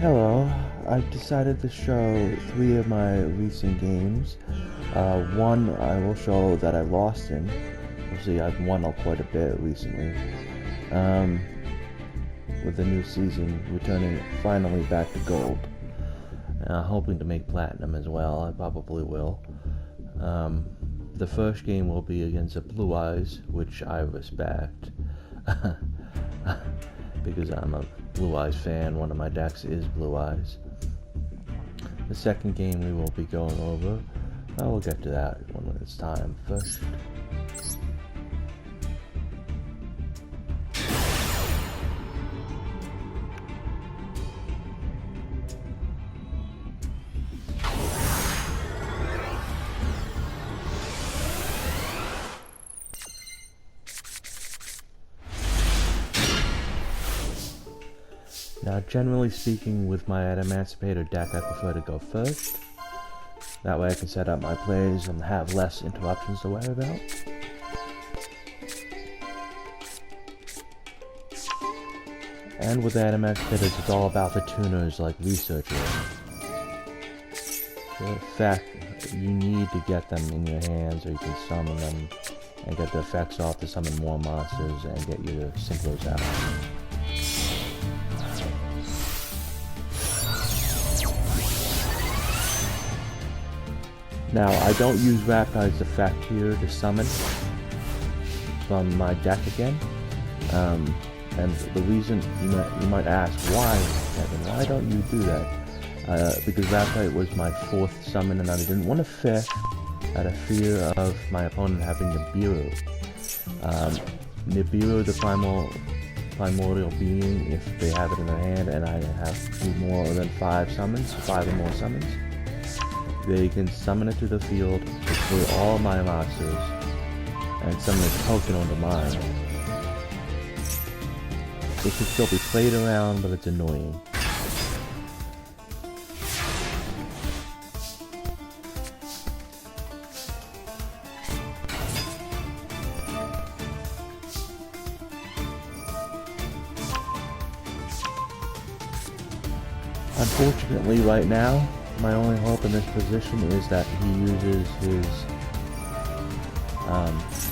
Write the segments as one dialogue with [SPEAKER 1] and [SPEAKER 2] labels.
[SPEAKER 1] Hello, I've decided to show 3 of my recent games. One I will show that I lost in. You'll see I've won quite a bit recently. With the new season returning finally back to gold. Hoping to make platinum as well, I probably will. The first game will be against the Blue Eyes, which I respect. Because I'm a Blue Eyes fan. One of my decks is Blue Eyes. The second game we will be going over, I will get to that when it's time. First, now, generally speaking, with my Emancipator deck, I prefer to go first. That way I can set up my plays and have less interruptions to worry about. And with the Emancipators, it's all about the tuners, like researching. The effect, you need to get them in your hands, or you can summon them and get the effects off to summon more monsters and get your synchros out. Now, I don't use Raptide's effect here to summon from my deck again. And the reason you might ask, why, Kevin? Why don't you do that? Because Raptide was my 4th summon, and I didn't want to fifth out of fear of my opponent having Nibiru. Nibiru, the primordial being, if they have it in their hand, and I have 2 more than 5 summons, 5 or more summons, they can summon it to the field, destroy all my monsters, and summon a token onto mine. It can still be played around, but it's annoying. Unfortunately, right now, my only hope in this position is that he uses his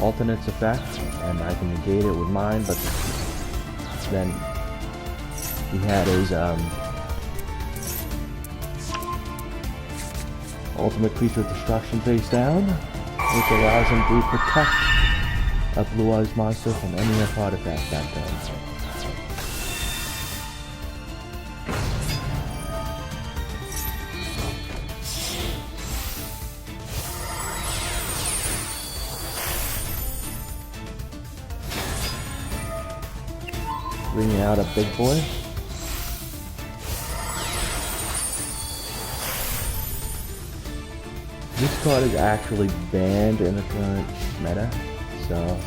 [SPEAKER 1] alternate's effect, and I can negate it with mine, but then he had his ultimate creature of destruction face down, which allows him to protect a Blue Eyes monster from any artifact that does. Bringing out a big boy. This card is actually banned in the current meta, so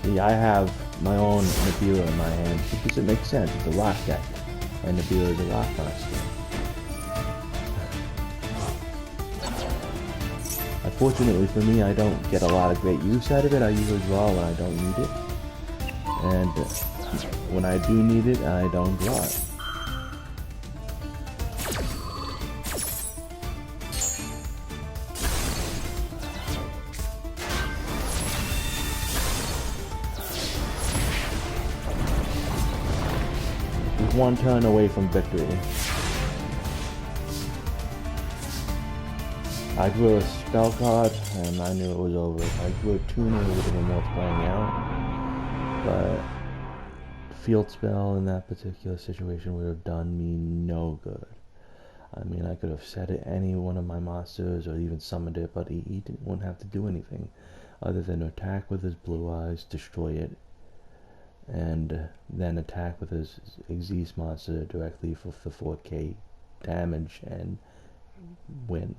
[SPEAKER 1] see, I have my own Nibiru in my hand because it makes sense. It's a rock deck. And Duel is a rock monster. Unfortunately for me, I don't get a lot of great use out of it. I usually draw when I don't need it. And when I do need it, I don't draw it. One turn away from victory. I drew a spell card and I knew it was over. If I drew a tuner, it would have been worth playing out. But field spell in that particular situation would have done me no good. I mean, I could have set it any one of my monsters or even summoned it, but he wouldn't have to do anything other than attack with his Blue Eyes, destroy it, and then attack with his Xyz monster directly for 4k damage and win.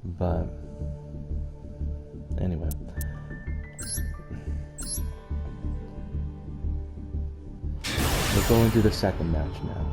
[SPEAKER 1] But anyway, we're going to the second match now.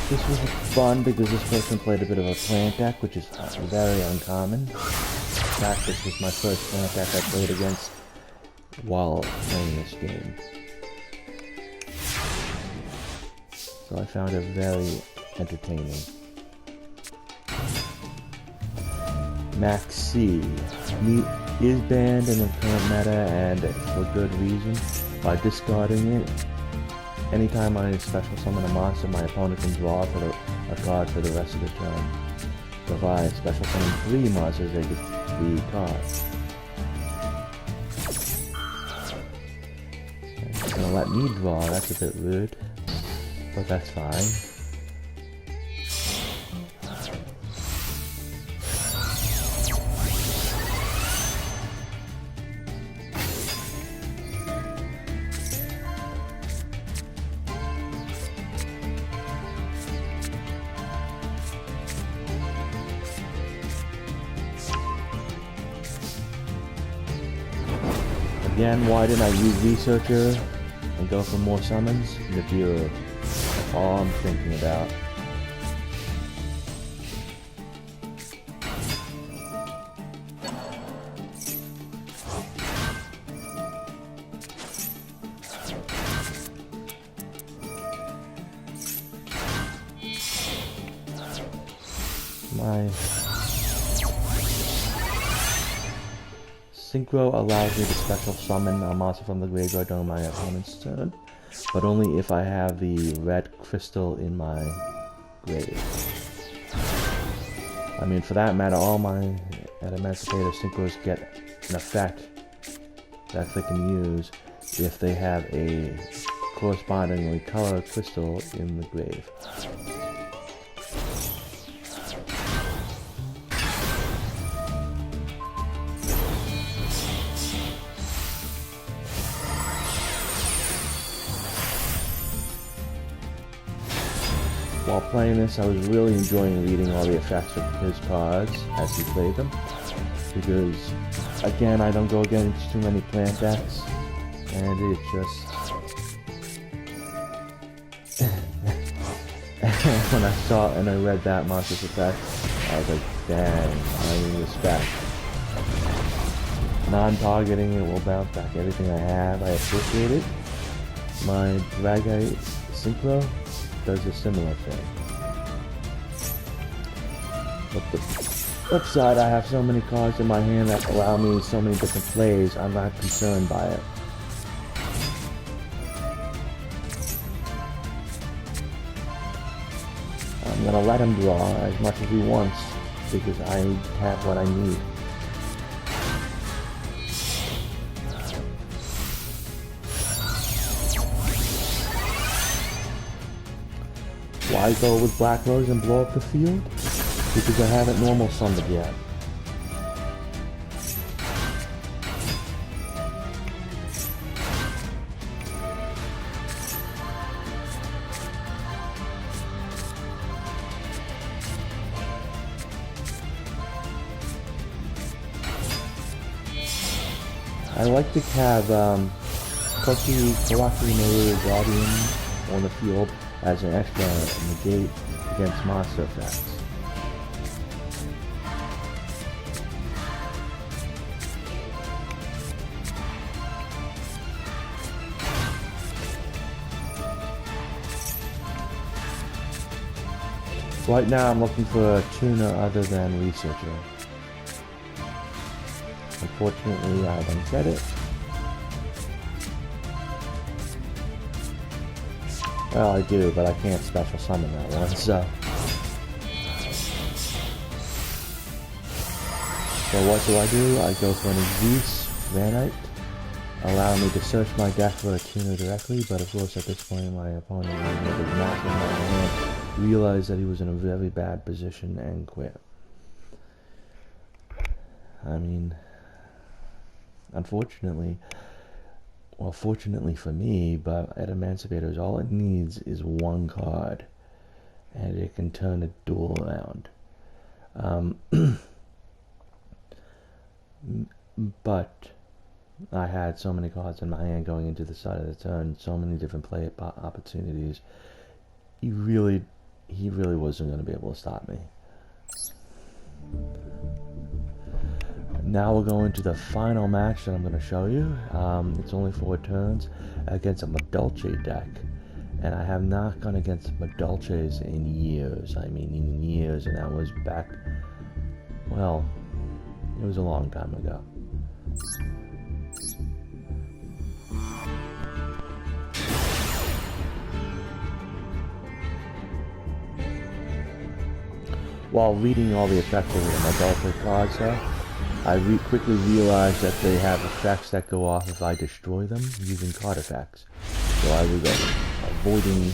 [SPEAKER 1] This was fun because this person played a bit of a plant deck, which is very uncommon. In fact, this was my first plant deck I played against while playing this game. So I found it very entertaining. Max C is banned in the current meta, and for good reason. By discarding it, anytime I special summon a monster, my opponent can draw a card for the rest of the turn. So if I special summon 3 monsters, they get 3 cards. It's gonna let me draw, that's a bit rude, but that's fine. Again, why didn't I use Researcher and go for more summons? The Bureau. That's all I'm thinking about. My Synchro allows me to special summon a monster from the graveyard during my opponent's turn, but only if I have the red crystal in my grave. I mean, for that matter, all my Emancipator Synchros get an effect that they can use if they have a correspondingly colored crystal in the grave. While playing this, I was really enjoying reading all the effects of his cards as he played them, because, again, I don't go against too many plant decks, and it just... when I saw and I read that monster's effect, I was like, dang, I respect. Non-targeting it will bounce back everything I have, I appreciate it. My Dragite Synchro does a similar thing. But the flip side, I have so many cards in my hand that allow me so many different plays, I'm not concerned by it. I'm gonna let him draw as much as he wants, because I have what I need. Why go with Black Rose and blow up the field? Because I haven't normal summoned yet. I like to have Kawaki Maru Guardian on the field as an extra negate against monster effects. Right now I'm looking for a tuner other than Researcher. Unfortunately, I don't get it. Well, I do, but I can't special summon that one, so... So what do? I go for an Zeus Granite. Allow me to search my deck for a tuner directly, but of course at this point my opponent with his master in my hand realized that he was in a very bad position and quit. I mean, unfortunately, well, fortunately for me, but at Emancipators, all it needs is one card, and it can turn a duel around. But I had so many cards in my hand going into the side of the turn, so many different play opportunities. You really he really wasn't going to be able to stop me. Now we're going to the final match that I'm going to show you. It's only 4 turns against a Madolche deck. And I have not gone against Madolches in years. I mean, in years, and that was back, well, it was a long time ago. While reading all the effects of the Madolche cards here, I quickly realized that they have effects that go off if I destroy them using card effects. So I was avoiding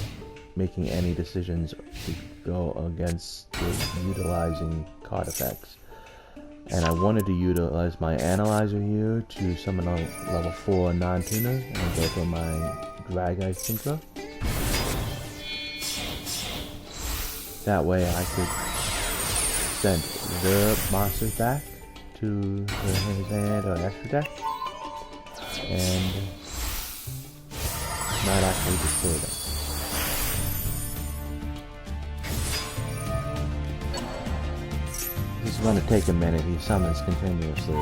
[SPEAKER 1] making any decisions to go against utilizing card effects. And I wanted to utilize my Analyzer here to summon a level 4 non-tuner and go for my Drageye Synchro. That way I could send the monsters back to his hand or extra deck and not actually destroy them. This is going to take a minute. He summons continuously.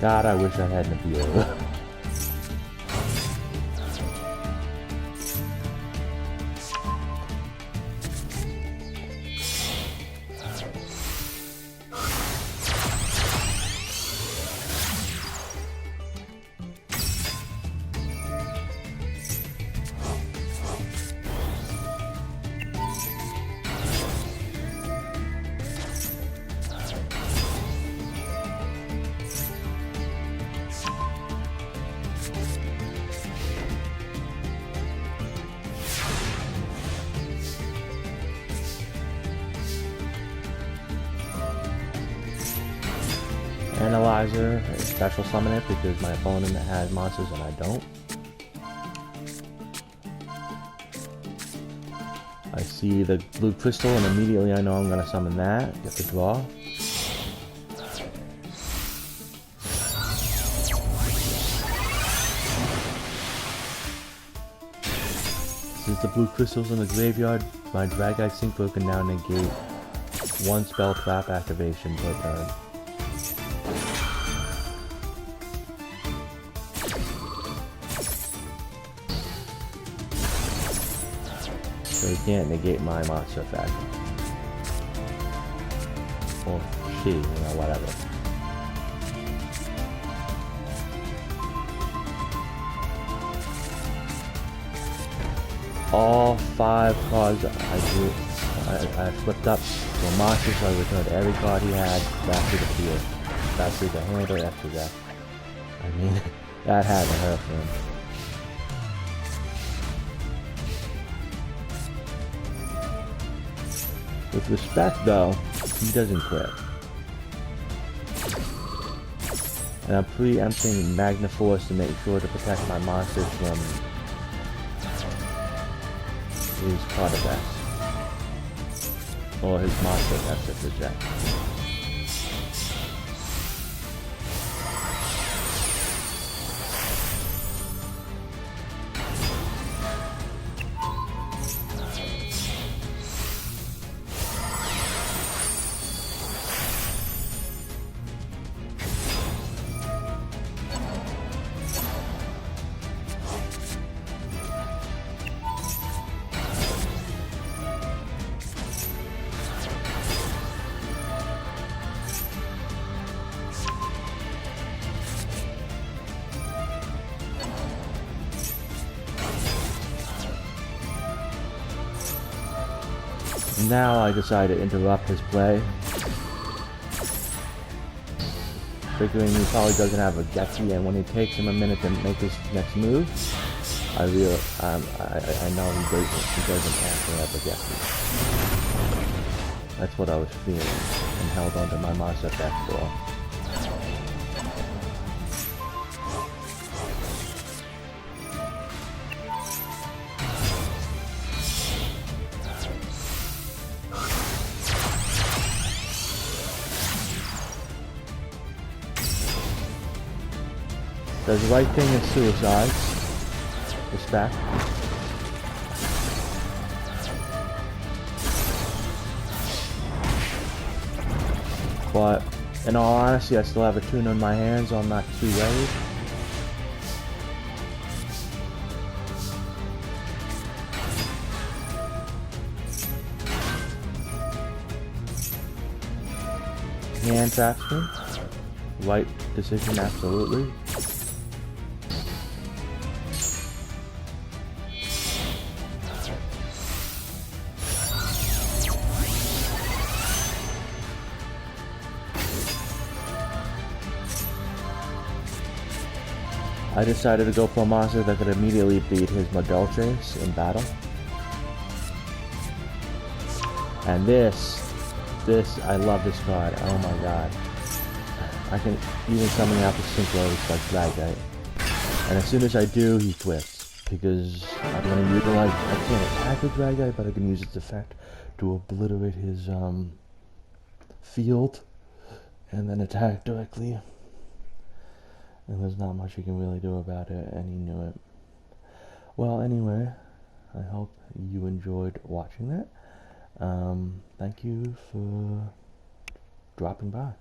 [SPEAKER 1] God, I wish I had an appeal. Analyzer, special summon it because my opponent has monsters and I don't. I see the blue crystal and immediately I know I'm going to summon that, get the draw. Since the blue crystal's in the graveyard, my Drageye Synchro can now negate 1 spell trap activation per turn. So he can't negate my monster effect. Or she, you know, whatever. All 5 cards I flipped up for monsters, so I returned every card he had back to the field. Back to the hand or after that. I mean, that had to hurt for him. With respect, though, he doesn't quit. And I'm preempting Magna Force to make sure to protect my monsters from his card effects. Or his monster effects if it's that. Now I decide to interrupt his play, figuring he probably doesn't have a Getsy, and when it takes him a minute to make his next move, I know he doesn't actually have a Getsy. That's what I was feeling, and held onto my monster effect for. Does the right thing in suicides. Respect. But in all honesty, I still have a tuna in my hands, so I'm not too worried. Hand traps me. Right decision, absolutely. I decided to go for a monster that could immediately beat his Madolches in battle. And this, I love this card. Oh my god. I can even summon out the synchros like Dragite. And as soon as I do, he twists. Because I'm going to utilize, I can't attack with Dragite, but I can use its effect to obliterate his field. And then attack directly. And there's not much you can really do about it, and he knew it. Well, anyway, I hope you enjoyed watching that. Thank you for dropping by.